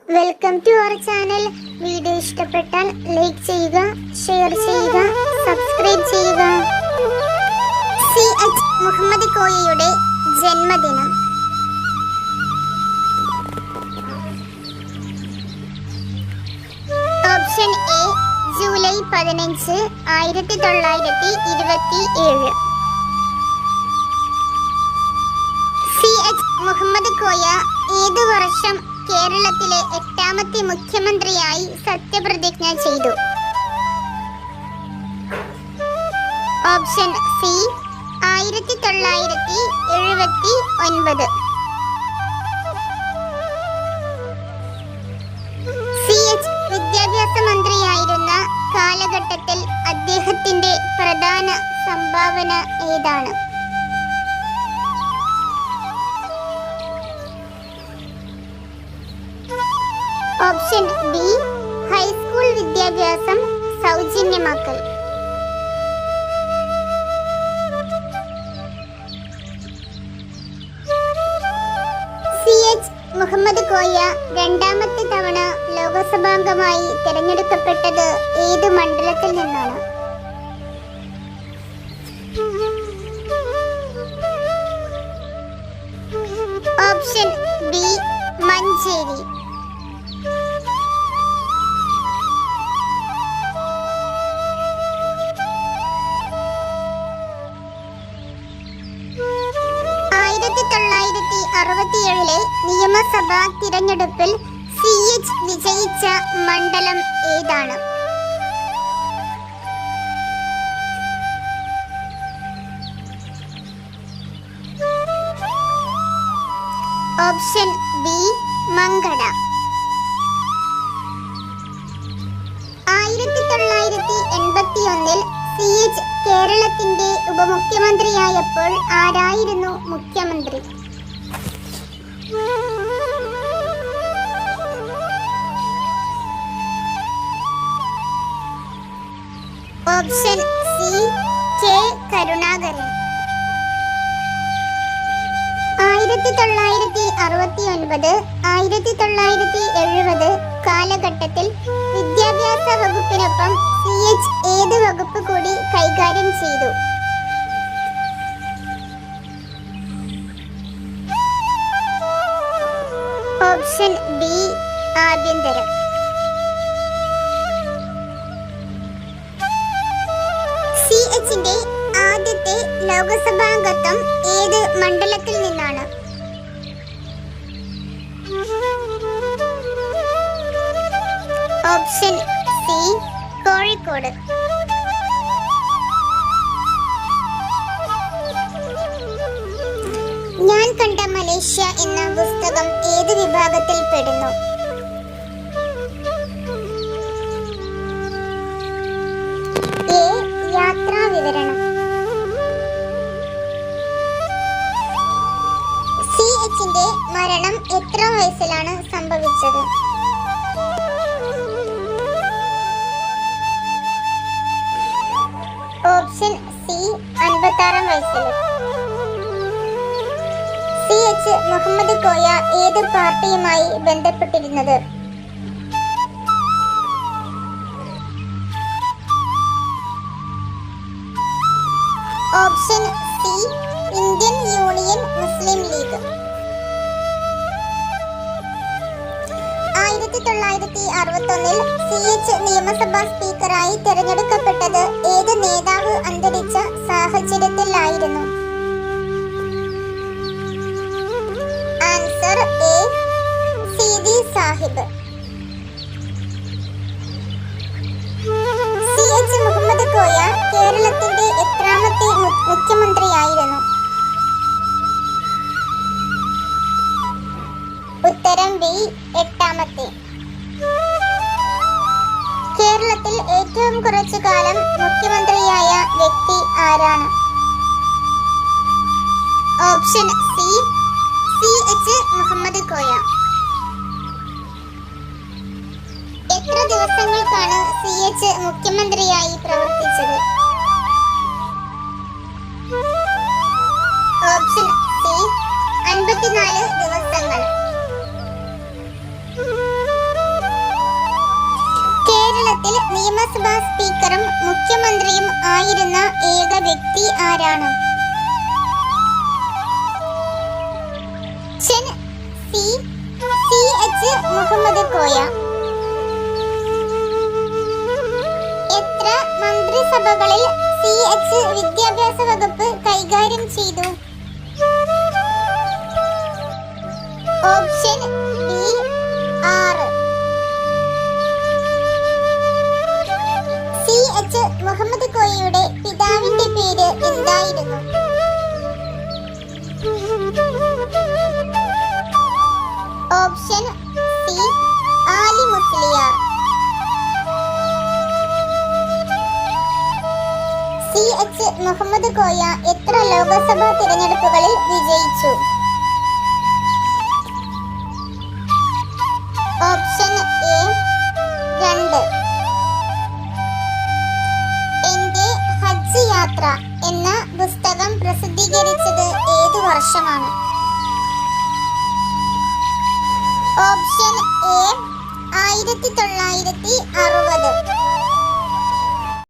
Welcome to our channel. Video ഇഷ്ടപ്പെട്ടാൽ like ചെയ്യുക, share ചെയ്യുക, സബ്സ്ക്രൈബ് ചെയ്യുക. CH മുഹമ്മദ് കോയയുടെ ജന്മദിനം. Option A July 15, 1927. CH Muhammad Koya ഏതു വർഷം കേരളത്തിലെ 8ാമത്തെ മുഖ്യമന്ത്രിയായി സത്യപ്രതിജ്ഞ ചെയ്തു? Option C 1979. CH വിദ്യാഭ്യാസ മന്ത്രിയായിരുന്ന കാലഘട്ടത്തിൽ അദ്ദേഹത്തിന്റെ പ്രധാന സംഭാവന ഏതാണ്? ഓപ്ഷൻ ബി ഹൈസ്കൂൾ വിദ്യാഭ്യാസം സൗജന്യമാക്കൽ. CH മുഹമ്മദ് കോയ രണ്ടാമത്തെ തവണ ലോകസഭാംഗമായി തിരഞ്ഞെടുക്കപ്പെട്ടത് ഏത് മണ്ഡലത്തിൽ നിന്നാണ്? Option B Manjeri. നിയമസഭാ തിരഞ്ഞെടുപ്പിൽ CH വിജയിച്ച മണ്ഡലം ഏതാണ്? Option B Mankada. 1981 CH കേരളത്തിന്റെ ഉപമുഖ്യമന്ത്രിയായപ്പോൾ ആരായിരുന്നു മുഖ്യമന്ത്രി? Option C K Karunakaran. 1969, 1970 കാലഘട്ടത്തിൽ വിദ്യാഭ്യാസ വകുപ്പിനൊപ്പം CH ഏത് വകുപ്പ് കൂടി കൈകാര്യം ചെയ്തു? Option B ആഭ്യന്തരം. CHന്റെ ആദ്യത്തെ ലോകസഭാംഗത്വം ഏത് മണ്ഡലത്തിൽ നിന്നാണ്? Option C Kozhikode. ഞാൻ കണ്ട മലേഷ്യ എന്ന പുസ്തകം ഏത് വിഭാഗത്തിൽ പെടുന്നു? എ യാത്രാ വിവരണം. CHന്റെ മരണം എത്ര വയസ്സിലാണ് സംഭവിച്ചത്? ഓപ്ഷൻ സി 56 വയസ്സിൽ. CH മുഹമ്മദ് കോയ ഏത് പാർട്ടിയുമായി ബന്ധപ്പെട്ടിരുന്നത്? Option C Indian Union Muslim League. 1961 CH നിയമസഭാ സ്പീക്കറായി തിരഞ്ഞെടുക്കപ്പെട്ടത് ഏത് നേതാവ് അന്തരിച്ച സാഹചര്യത്തിലായിരുന്നു? Answer A Seethi Sahib. CH Muhammad Koya കേരളത്തിന്റെ എത്രാമത്തെ മുഖ്യമന്ത്രിയായിരുന്നു? ഉത്തരം ബി 8ാമത്തെ. കേരളത്തിൽ ഏറ്റവും കുറച്ചു കാലം മുഖ്യമന്ത്രിയായ വ്യക്തി ആരാണ്? Option C CH Muhammad Koya. എത്ര ദിവസങ്ങൾക്കാണ് CH മുഖ്യമന്ത്രിയായി പ്രവർത്തിച്ചത്? ഓപ്ഷൻ സി 54 ദിവസങ്ങൾ. നിയമസഭാ സ്പീക്കറും മുഖ്യമന്ത്രിയും ആയിരുന്ന ഏക വ്യക്തി ആരാണ്? Option C CH Muhammad Koya. എത്ര മന്ത്രിസഭകളിൽ CH വിദ്യാഭ്യാസ വകുപ്പ് കൈകാര്യം ചെയ്തു? Option B 6. CH മുഹമ്മദ് കോയയുടെ പിതാവിന്റെ പേര് എന്തായിരുന്നു? Option C Ali Musliyar. CH Muhammad Koya എത്ര ലോക്സഭാ തിരഞ്ഞെടുപ്പുകളിൽ വിജയിച്ചു? Option A 2. എന്റെ ഹജ്ജ് യാത്ര എന്ന പുസ്തകം പ്രസിദ്ധീകരിച്ചത് ഏതു വർഷമാണ്? Option A 1960.